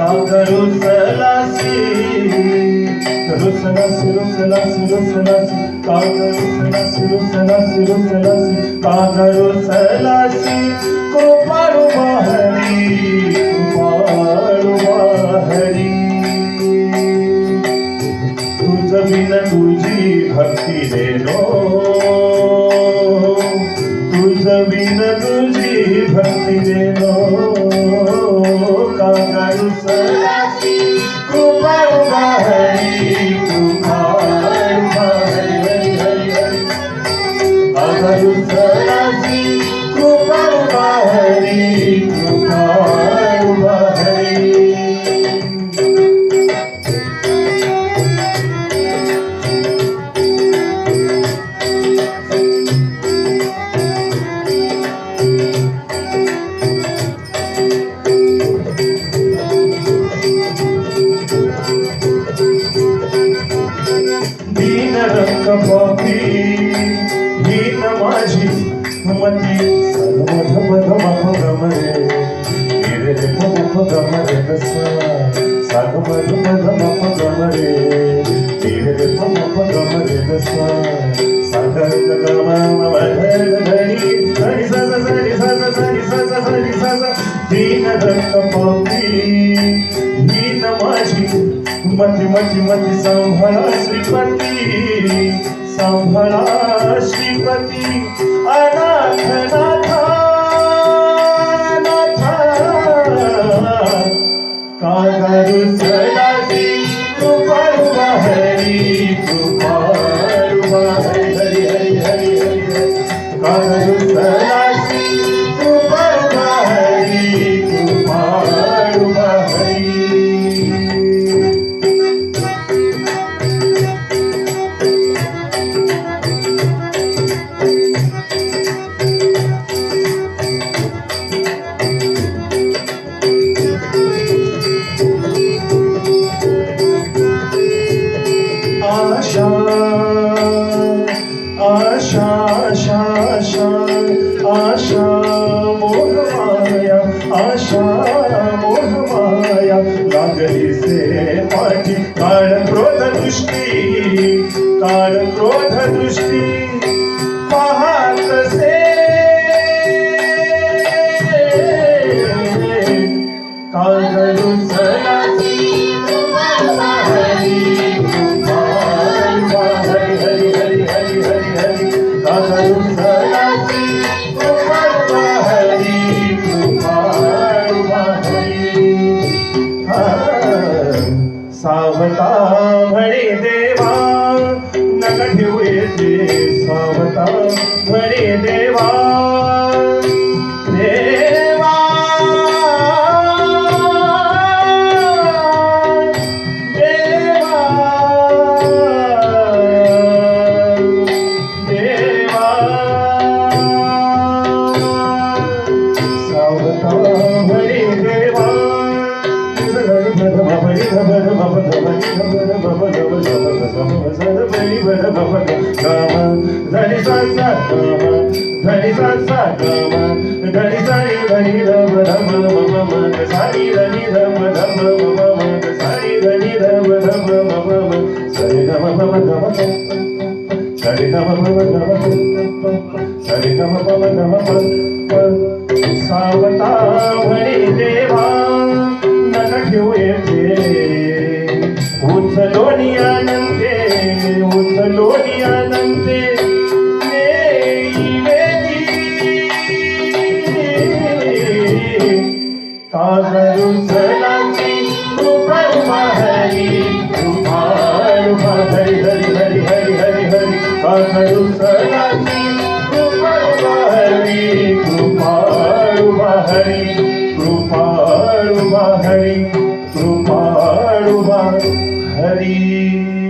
रुसलासी रुसलासी रुसलासी रुसलासी रुसलासी रुसलासी रुसलासी रुसलासी कृपाळू हरी कृपाळू हरी तुझ बिन तुझी भक्ती देनो तुझ बिन तुझी भक्ती देनो रुसलासी कृपाळू हरी कृपाळू हरी हरी हरी रुसलासी कृपाळू हरी कृपाळू हरी दीन रंग पापी दीन माझी मती सर्व धम गमरे रे धम गमरे दसा साग धम गमरे रे धम गमरे दसा साग गम धरी धरी सा दीन रंग पापी दीन माझी मती मती मती सांभाळा श्रीपती अनाथ नाथा नाथा रुसलासी कृपाळू हरी कृपाळू हरी हरी हरी हरी हरी रुसलासी कृपाळू हरी कृपाळू हरी आशा आशा आशा आशा आशा मोहमाया आशा मोहमाया लागली से पाठी काळ क्रोध दृष्टी पाहत से रुसलासी रुसलासी कृपाळू हरी कृपाळू हरी सावता म्हणे देवा नक ठेवू येते सावता म्हणे देवा देवा सावता म्हणे देवा नक ठेवू येते उचलोनी आनंदे रुसलासी कृपाळू हरी कृपाळू हरी हरी हरी हरी हरी हरी रुसलासी कृपाळू हरी कृपाळू हरी कृपाळू हरी कृपाळू हरी